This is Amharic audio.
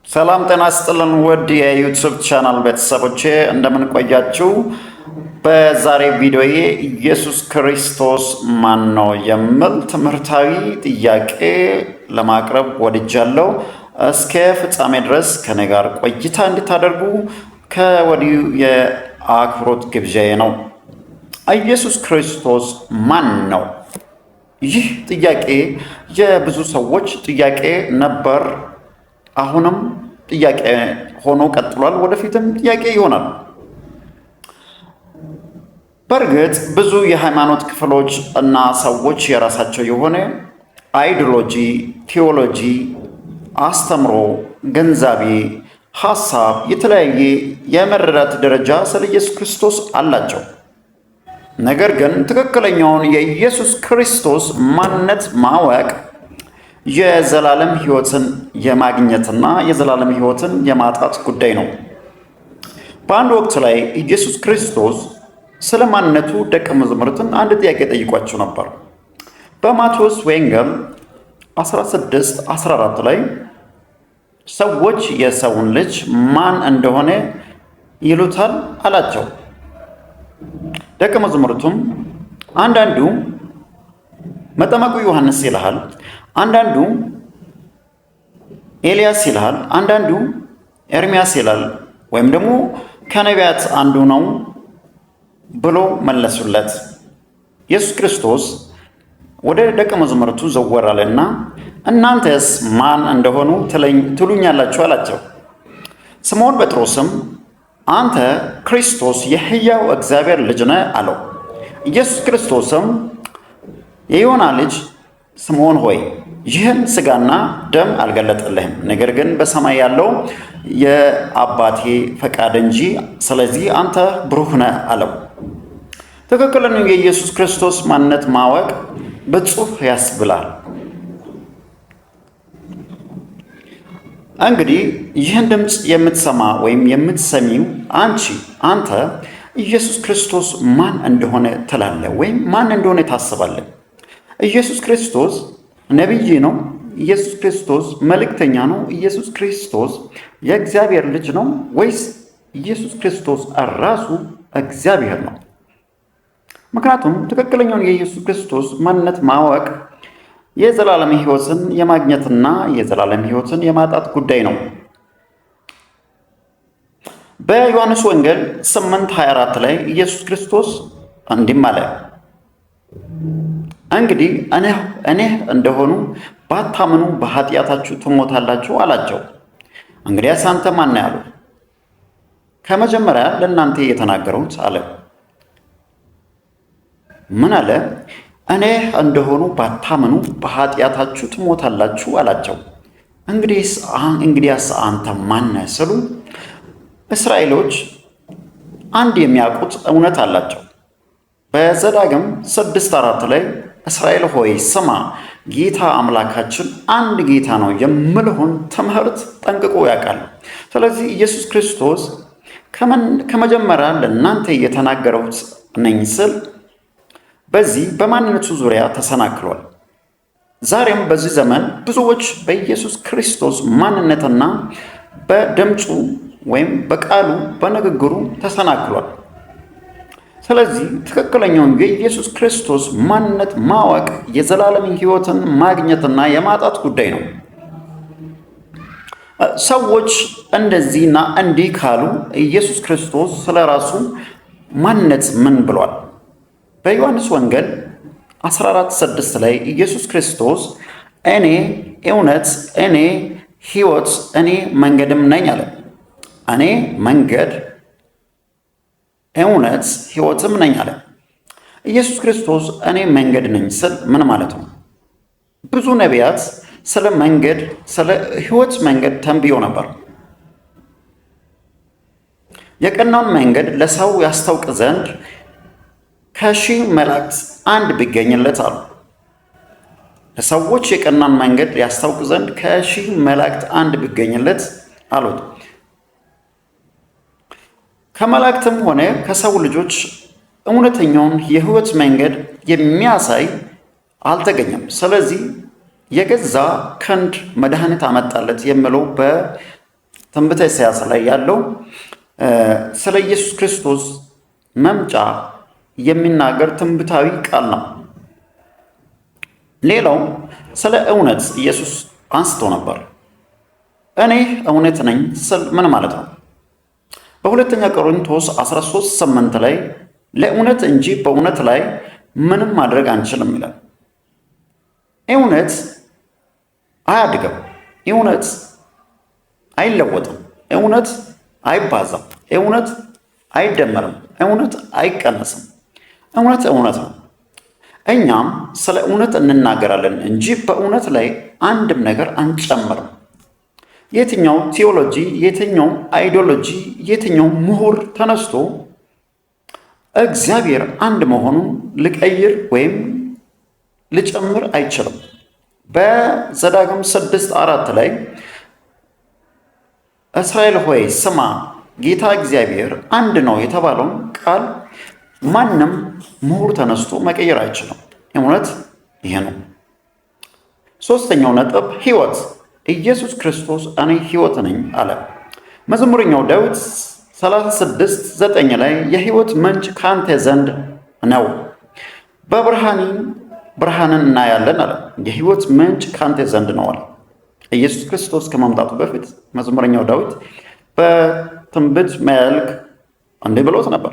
ሰላም ጤና ይስጥልን ውድ የዩቲዩብ ቻናል ቤተሰቦቼ እንደምን ቆያችሁ? በዛሬ ቪዲዮዬ ኢየሱስ ክርስቶስ ማን ነው የሚል ትምህርታዊ ጥያቄ ለማቅረብ ወድጃለሁ። እስከ ፍጻሜ ድረስ ከኔ ጋር ቆይታ እንድታደርጉ ከወዲሁ የአክብሮት ግብዣዬ ነው። ኢየሱስ ክርስቶስ ማን ነው? ይህ ጥያቄ የብዙ ሰዎች ጥያቄ ነበር። አሁንም ጥያቄ ሆኖ ቀጥሏል። ወደፊትም ጥያቄ ይሆናል። በእርግጥ ብዙ የሃይማኖት ክፍሎች እና ሰዎች የራሳቸው የሆነ አይዲዮሎጂ፣ ቴዎሎጂ፣ አስተምሮ፣ ግንዛቤ፣ ሀሳብ፣ የተለያየ የመረዳት ደረጃ ስለ ኢየሱስ ክርስቶስ አላቸው። ነገር ግን ትክክለኛውን የኢየሱስ ክርስቶስ ማንነት ማወቅ የዘላለም ሕይወትን የማግኘትና የዘላለም ሕይወትን የማጣት ጉዳይ ነው። በአንድ ወቅት ላይ ኢየሱስ ክርስቶስ ስለ ማንነቱ ደቀ መዛሙርትን አንድ ጥያቄ ጠይቋቸው ነበር። በማቴዎስ ወንጌል 16:14 ላይ ሰዎች የሰውን ልጅ ማን እንደሆነ ይሉታል አላቸው። ደቀ መዛሙርቱም አንዳንዱ መጥምቁ ዮሐንስ ይልሃል፣ አንዳንዱ ኤልያስ ይልሃል፣ አንዳንዱ ኤርሚያስ ይላል፣ ወይም ደግሞ ከነቢያት አንዱ ነው ብሎ መለሱለት። ኢየሱስ ክርስቶስ ወደ ደቀ መዛሙርቱ ዘወር አለና እናንተስ ማን እንደሆኑ ትሉኛላችሁ አላቸው። ስምዖን ጴጥሮስም አንተ ክርስቶስ የሕያው እግዚአብሔር ልጅ ነህ አለው። ኢየሱስ ክርስቶስም የዮና ልጅ ስምዖን ሆይ ይህን ሥጋና ደም አልገለጠልህም፣ ነገር ግን በሰማይ ያለው የአባቴ ፈቃድ እንጂ፣ ስለዚህ አንተ ብሩክ ነህ አለው። ትክክለኛው የኢየሱስ ክርስቶስ ማንነት ማወቅ ብፁዕ ያስብላል። እንግዲህ ይህን ድምፅ የምትሰማ ወይም የምትሰሚው አንተ ኢየሱስ ክርስቶስ ማን እንደሆነ ትላለህ ወይም ማን እንደሆነ ታስባለህ? ኢየሱስ ክርስቶስ ነቢይ ነው? ኢየሱስ ክርስቶስ መልእክተኛ ነው? ኢየሱስ ክርስቶስ የእግዚአብሔር ልጅ ነው? ወይስ ኢየሱስ ክርስቶስ ራሱ እግዚአብሔር ነው? ምክንያቱም ትክክለኛውን የኢየሱስ ክርስቶስ ማንነት ማወቅ የዘላለም ሕይወትን የማግኘትና የዘላለም ሕይወትን የማጣት ጉዳይ ነው። በዮሐንስ ወንጌል 8:24 ላይ ኢየሱስ ክርስቶስ እንዲህ አለ፣ እንግዲህ እኔ እንደሆኑ ባታምኑ በኃጢአታችሁ ትሞታላችሁ አላቸው። እንግዲያስ አንተ ማን ነህ አሉት። ከመጀመሪያ ለእናንተ የተናገሩት አለ። ምን አለ? እኔ እንደሆኑ ባታምኑ በኃጢአታችሁ ትሞታላችሁ አላቸው። እንግዲያስ አንተ ማን ነህ ስሉ እስራኤሎች አንድ የሚያውቁት እውነት አላቸው። በዘዳግም 6:4 ላይ እስራኤል ሆይ ስማ፣ ጌታ አምላካችን አንድ ጌታ ነው የሚለውን ትምህርት ጠንቅቆ ያውቃል። ስለዚህ ኢየሱስ ክርስቶስ ከመጀመሪያ ለእናንተ የተናገሩት ነኝ ስል በዚህ በማንነቱ ዙሪያ ተሰናክሏል። ዛሬም በዚህ ዘመን ብዙዎች በኢየሱስ ክርስቶስ ማንነትና በድምፁ ወይም በቃሉ በንግግሩ ተሰናክሏል። ስለዚህ ትክክለኛውን የኢየሱስ ክርስቶስ ማንነት ማወቅ የዘላለም ሕይወትን ማግኘትና የማጣት ጉዳይ ነው። ሰዎች እንደዚህና እንዲህ ካሉ ኢየሱስ ክርስቶስ ስለ ራሱ ማንነት ምን ብሏል? በዮሐንስ ወንጌል 14:6 ላይ ኢየሱስ ክርስቶስ እኔ እውነት፣ እኔ ሕይወት፣ እኔ መንገድም ነኝ አለ። እኔ መንገድ፣ እውነት፣ ሕይወትም ነኝ አለ። ኢየሱስ ክርስቶስ እኔ መንገድ ነኝ ስል ምን ማለት ነው? ብዙ ነቢያት ስለ መንገድ፣ ስለ ሕይወት መንገድ ተንብዮ ነበር። የቀናውን መንገድ ለሰው ያስታውቅ ዘንድ ከሺህ መላእክት አንድ ቢገኝለት አሉ። ለሰዎች የቀናን መንገድ ያስታውቅ ዘንድ ከሺህ መላእክት አንድ ቢገኝለት አሉት። ከመላእክትም ሆነ ከሰው ልጆች እውነተኛውን የሕይወት መንገድ የሚያሳይ አልተገኘም። ስለዚህ የገዛ ክንድ መድኃኒት አመጣለት የሚለው ትንቢተ ኢሳይያስ ላይ ያለው ስለ ኢየሱስ ክርስቶስ መምጫ የሚናገር ትንቢታዊ ቃል ነው። ሌላው ስለ እውነት ኢየሱስ አንስቶ ነበር። እኔ እውነት ነኝ ስል ምን ማለት ነው? በሁለተኛ ቆሮንቶስ 13:8 ላይ ለእውነት እንጂ በእውነት ላይ ምንም ማድረግ አንችልም ይላል። እውነት አያድግም፣ እውነት አይለወጥም፣ እውነት አይባዛም፣ እውነት አይደመርም፣ እውነት አይቀነስም። እውነት እውነት ነው። እኛም ስለ እውነት እንናገራለን እንጂ በእውነት ላይ አንድም ነገር አንጨምርም። የትኛው ቴዎሎጂ፣ የትኛው አይዲዮሎጂ፣ የትኛው ምሁር ተነስቶ እግዚአብሔር አንድ መሆኑን ልቀይር ወይም ልጨምር አይችልም። በዘዳግም 6:4 ላይ እስራኤል ሆይ ስማ ጌታ እግዚአብሔር አንድ ነው የተባለውን ቃል ማንም ምሁር ተነስቶ መቀየር አይችልም። እውነት ይሄ ነው። ሶስተኛው ነጥብ ሕይወት። ኢየሱስ ክርስቶስ እኔ ሕይወት ነኝ አለ። መዝሙረኛው ዳዊት 36:9 ላይ የሕይወት ምንጭ ካንተ ዘንድ ነው፣ ብርሃንን እናያለን አለ። የሕይወት ምንጭ ካንተ ዘንድ ነው አለ። ኢየሱስ ክርስቶስ ከመምጣቱ በፊት መዝሙረኛው ዳዊት በትንቢት መልክ እንዲህ ብሎት ነበር።